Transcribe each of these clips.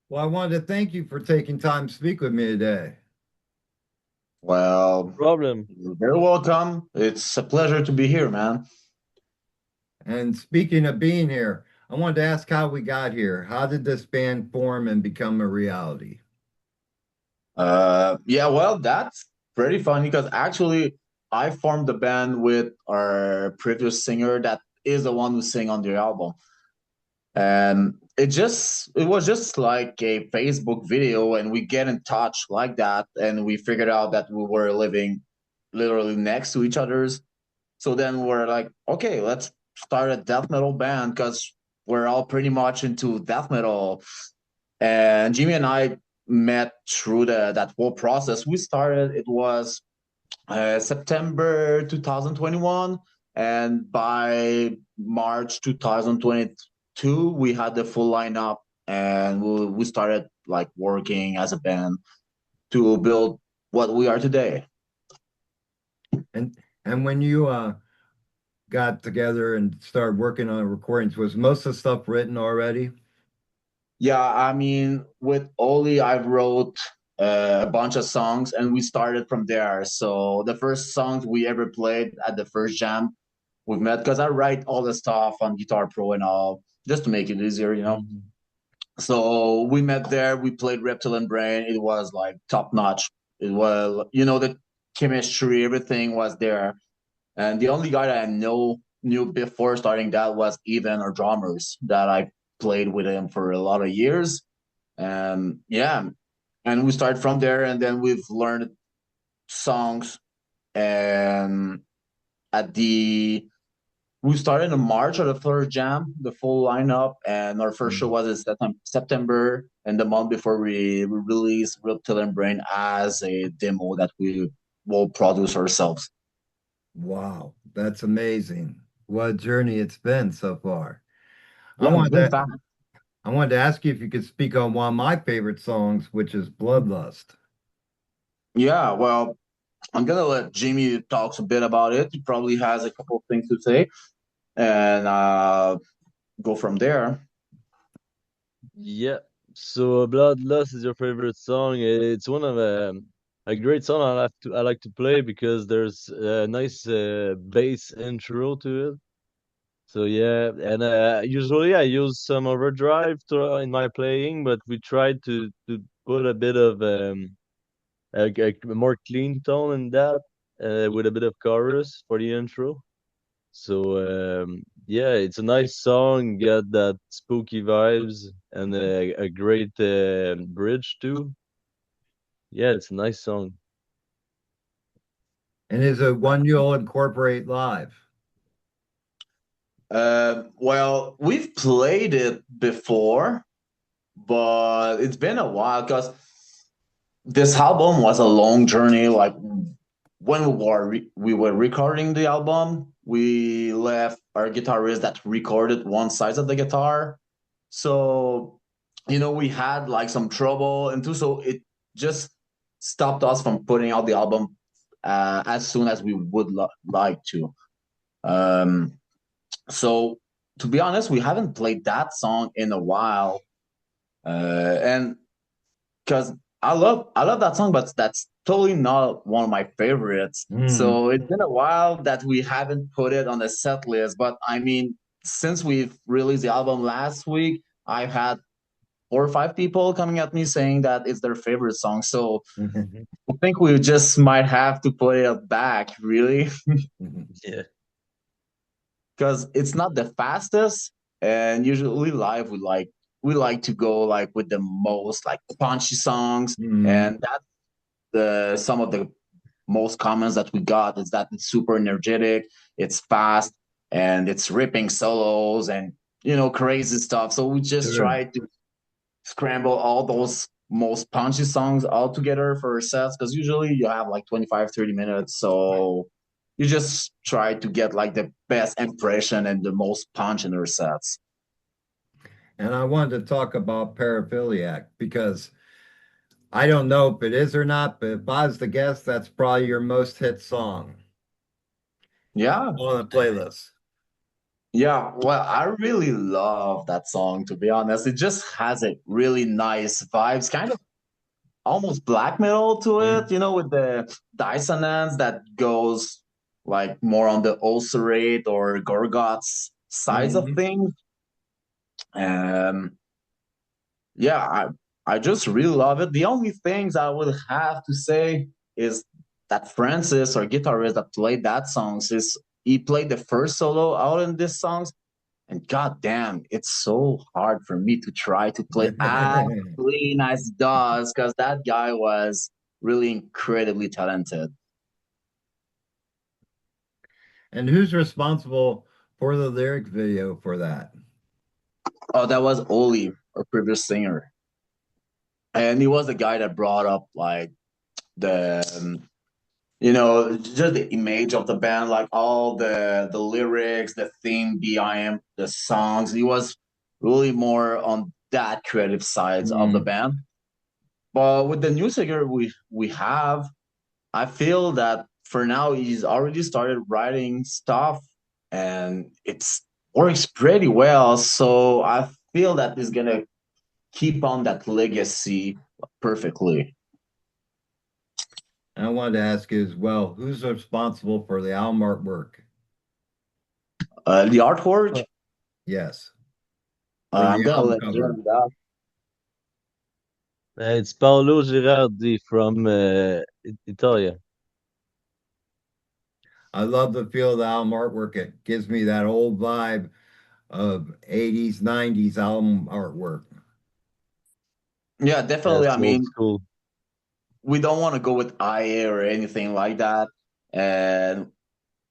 Well, I wanted to thank you for taking time to speak with me today. Well, Problem. you're very welcome. It's a pleasure to be here, man. And speaking of being here, I wanted to ask how we got here. How did this band form and become a reality? Yeah, well, that's pretty funny because actually I formed the band with our previous singer that is the one who sang on the album. And it was just like a Facebook video and we get in touch like that and we figured out that we were living literally next to each other's. So then we're like, okay, let's start a death metal band because we're all pretty much into death metal. And Jimmy and I met through that whole process. We started, it was September 2021. And by March 2022, we had the full lineup and we started like working as a band to build what we are today. And and when you got together and started working on recordings, was most of the stuff written already? Yeah, I mean, with Oli, I wrote a bunch of songs, and we started from there. So the first songs we ever played at the first jam we met, because I write all the stuff on Guitar Pro and all, just to make it easier. Mhm. So we met there. We played Reptile Brain. It was like top notch. It was, the chemistry, everything was there. And the only guy that I knew before starting that was Even, our drummers, that I played with him for a lot of years. Yeah, and we start from there, and then we've learned songs. And at the we started in March of the first jam, the full lineup, and our first show Mhm. was in September. And the month before we released Reptile and Brain as a demo that we will produce ourselves. Wow, that's amazing. What a journey it's been so far. I Yeah, it's wanted been to fun. I wanted to ask you if you could speak on one of my favorite songs, which is Bloodlust. Yeah, well, I'm gonna let Jimmy talks a bit about it. He probably has a couple of things to say, and go from there. Yeah. So Bloodlust is your favorite song. It's one of a great song I like to play because there's a nice bass intro to it. So yeah, and usually I use some overdrive in my playing, but we tried to put a bit of a more clean tone in that with a bit of chorus for the intro. So yeah, it's a nice song, got that spooky vibes and a great bridge too. Yeah, it's a nice song. And is it one you'll incorporate live? Well, we've played it before, but it's been a while because this album was a long journey. Like when we were recording the album, we left our guitarist that recorded one side of the guitar. So we had like some trouble and too, so it just stopped us from putting out the album as soon as we would like to. Um, so to be honest, we haven't played that song in a while, and because I love that song, but that's totally not one of my favorites. Hmm. So it's been a while that we haven't put it on the set list. But I mean, since we've released the album last week, I've had 4 or 5 people coming at me saying that it's their favorite song. So I think we just might have to put it back, really, Yeah. because it's not the fastest. And usually live, we like to go like with the most like punchy songs, Hmm. and that's the some of the most comments that we got is that it's super energetic, it's fast, and it's ripping solos and crazy stuff. So we just Sure. try to scramble all those most punchy songs all together for sets because usually you have like 25-30 minutes. So you just try to get like the best impression and the most punch in your sets. And I wanted to talk about Paraphiliac because I don't know if it is or not, but if I was to guess, that's probably your most hit song Yeah, on the playlist. Yeah, well, I really love that song, to be honest. It just has a really nice vibes, kind of almost black metal to it, with the dissonance that goes like more on the ulcerate or Gorgoth's sides of Mhm. things. Um, yeah, I just really love it. The only things I would have to say is that Francis, our guitarist that played that songs, is he played the first solo out in these songs, and goddamn, it's so hard for me to try to play as clean as he does because that guy was really incredibly talented. And who's responsible for the lyric video for that? Oh, that was Oli, our previous singer, and he was the guy that brought up like the just the image of the band, like all the lyrics, the theme behind the songs. He was really more on that creative sides of the Mm. band. But with the new singer we have, I feel that for now he's already started writing stuff and it's works pretty well. So I feel that he's gonna keep on that legacy perfectly. And I wanted to ask you as well, who's responsible for the album artwork? The artwork, Yes, for I'm the gonna album let cover. Jeremy that. It's Paolo Girardi from Italia. I love the feel of the album artwork. It gives me that old vibe of 80s, 90s album artwork. Yeah, Yeah, definitely. I it's old mean, school. we don't want to go with IA or anything like that. And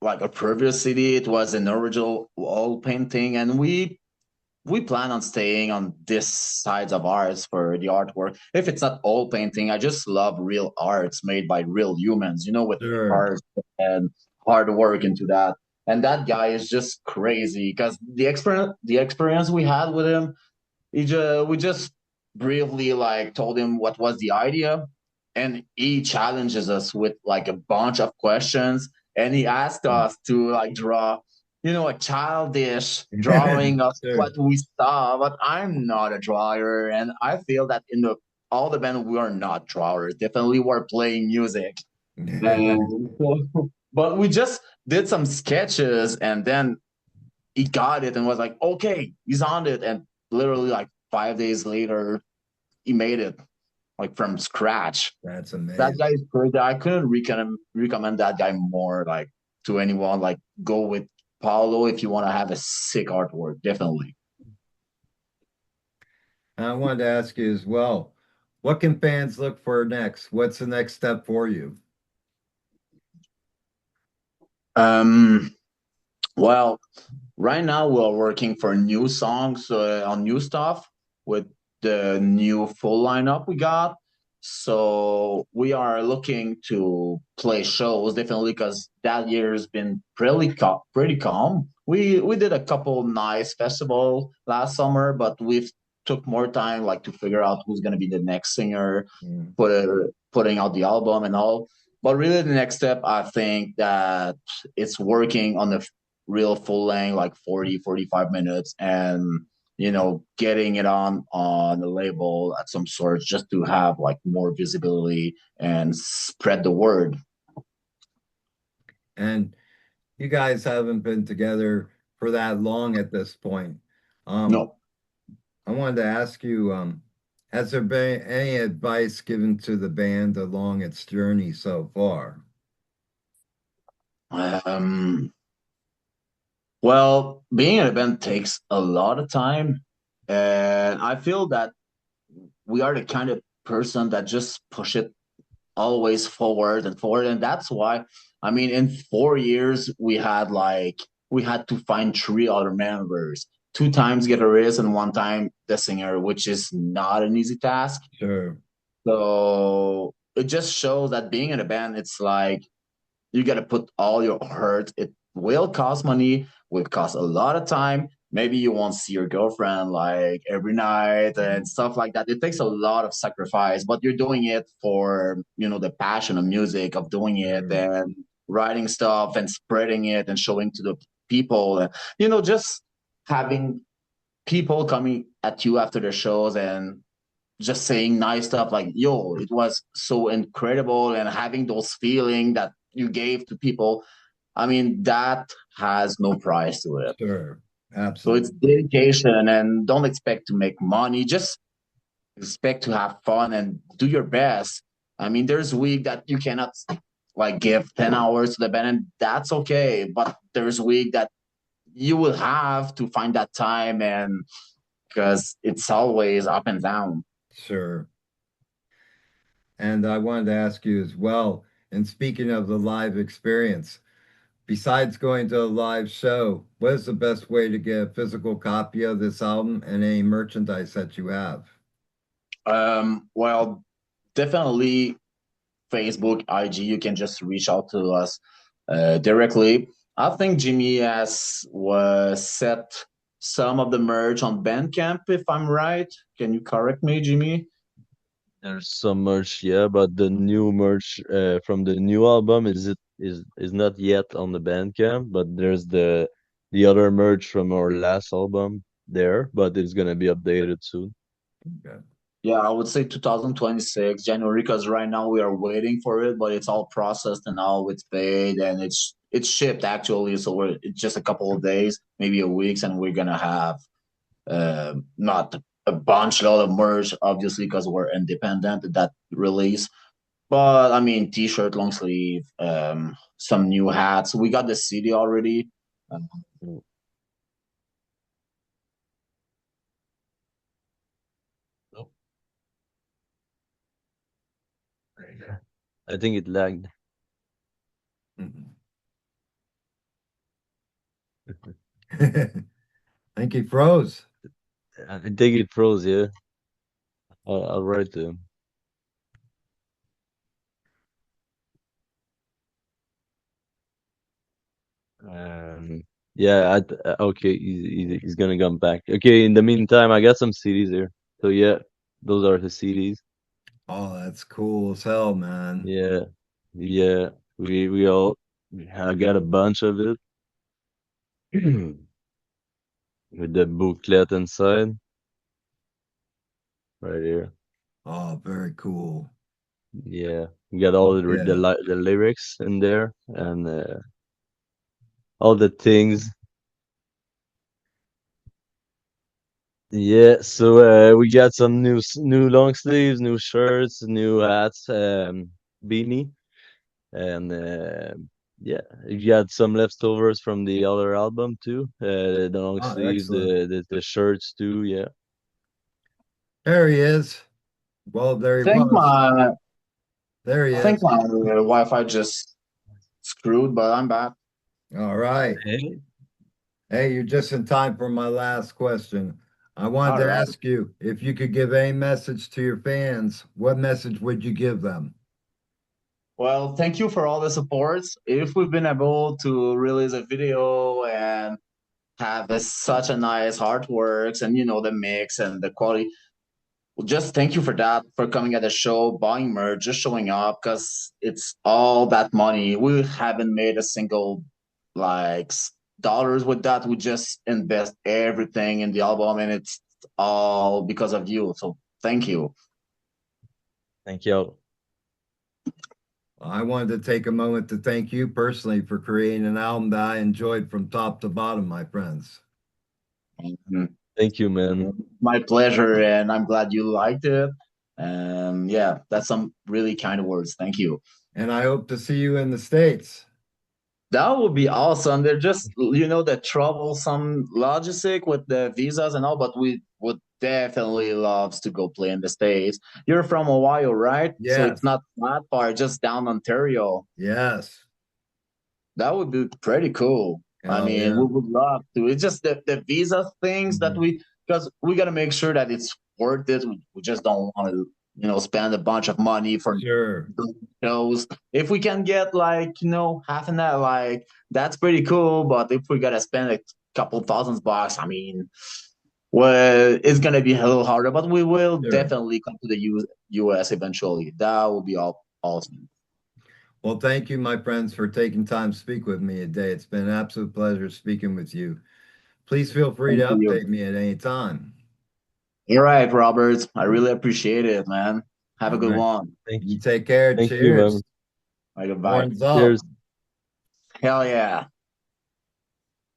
like a previous CD, it was an original wall painting, and we plan on staying on this sides of ours for the artwork. If it's not all painting, I just love real arts made by real humans, with Sure. heart and hard work into that. And that guy is just crazy because the experience we had with him, we just briefly like told him what was the idea, and he challenges us with like a bunch of questions, and he asked us to like draw a childish drawing of Sure. what we saw, but I'm not a drawer, and I feel that in the all the band we are not drawers, definitely we're playing music. And but we just did some sketches, and then he got it and was like, okay, he's on it. And literally like 5 days later, he made it like from scratch. That's That amazing. guy is crazy. I couldn't recommend that guy more like to anyone. Like go with Paulo if you want to have a sick artwork, definitely. I wanted to ask you as well, what can fans look for next? What's the next step for you? Um, well, right now we're working for new songs on new stuff with the new full lineup we got. So we are looking to play shows definitely because that year has been pretty calm. We did a couple nice festival last summer, but we've took more time like to figure out who's gonna be the next singer, Mm. putting out the album and all. But really, the next step, I think that it's working on the real full length, like 40, 45 minutes, and getting it on the label at some sort just to have like more visibility and spread the word. And you guys haven't been together for that long at this point. Um, No. I wanted to ask you, has there been any advice given to the band along its journey so far? Um, well, being an event takes a lot of time, and I feel that we are the kind of person that just push it always forward and forward. And that's why, I mean, in 4 years, we had to find three other members, two times guitarist and one time the singer, which is not an easy task. Sure. So it just shows that being in a band, it's like you got to put all your heart. It will cost money, will cost a lot of time. Maybe you won't see your girlfriend like every night and stuff like that. It takes a lot of sacrifice, but you're doing it for, the passion of music, of doing it Sure. and writing stuff and spreading it and showing to the people, and just having people coming at you after their shows and just saying nice stuff like, yo, it was so incredible, and having those feeling that you gave to people. I mean, that has no price to it. Sure. So it's Absolutely. dedication, and don't expect to make money. Just expect to have fun and do your best. I mean, there's week that you cannot like give 10 hours to the band, and that's okay. But there's week that you will have to find that time, and because it's always up and down. Sure. And I wanted to ask you as well, and speaking of the live experience, besides going to a live show, what is the best way to get a physical copy of this album and any merchandise that you have? Well, definitely Facebook, IG. You can just reach out to us directly. I think Jimmy has was set some of the merch on Bandcamp, if I'm right. Can you correct me, Jimmy? There's some merch, yeah, but the new merch from the new album is not yet on the Bandcamp, but there's the other merch from our last album there, but it's gonna be updated soon. Okay. Yeah, I would say 2026 January, because right now we are waiting for it, but it's all processed and now it's paid and it's shipped actually. So it's just a couple of days, maybe a weeks, and we're gonna have not a bunch lot of merch, obviously, because we're independent at that release. But I mean, t-shirt, long sleeve, some new hats. We got the CD already. Um, Mm. Oh, I think it lagged. Mhm. I think he froze. I think it froze, yeah. I'll write to him. Um, yeah, okay, he's gonna come back. Okay, in the meantime, I got some CDs here. So yeah, those are the CDs. Oh, that's cool as hell, man. Yeah, yeah, we all I got a bunch of it with the booklet inside right here. Oh, very cool. Yeah, we got all Yeah. the lyrics in there and all the things. Yeah, so we got some new long sleeves, new shirts, new hats, beanie, and yeah, you got some leftovers from the other album too. The long Oh, sleeves, excellent. the shirts too. Yeah. There he is. Well, there I he think was. my There he I think is. my Wi-Fi just screwed, but I'm back. All right. Hey. Hey, you're just in time for my last question. I wanted All to right. ask you if you could give a message to your fans, what message would you give them? Well, thank you for all the support. If we've been able to release a video and have such a nice artworks and the mix and the quality, well, just thank you for that, for coming at the show, buying merch, just showing up, because it's all that money. We haven't made a single like dollars with that. We just invest everything in the album, and it's all because of you. So thank you. Thank you. I wanted to take a moment to thank you personally for creating an album that I enjoyed from top to bottom, my friends. Mhm. Thank you, man. My pleasure, and I'm glad you liked it. And yeah, that's some really kind words. Thank you. And I hope to see you in the States. That would be awesome. They're just, the troublesome logistic with the visas and all, but we would definitely loves to go play in the States. You're from Ohio, right? So it's Yes, not that far, just down Ontario. yes. That would be pretty cool. I Hell mean, yeah. we would love to. It's just the visa things that Mhm. because we got to make sure that it's worth it. We just don't want to, spend a bunch of money for Sure. shows. If we can get like, half an hour, like that's pretty cool. But if we got to spend a couple thousands bucks, I mean, well, it's going to be a little harder, but we will Sure. definitely come to the US eventually. That would be all awesome. Well, thank you, my friends, for taking time to speak with me today. It's been an absolute pleasure speaking with you. Please feel free to Thank you. update me at any time. All right, Robert. I really appreciate it, man. Have a All good right. one. Thank You you. take care. Thank you, man. Cheers. Bye, goodbye. Horns up. Cheers. Hell yeah.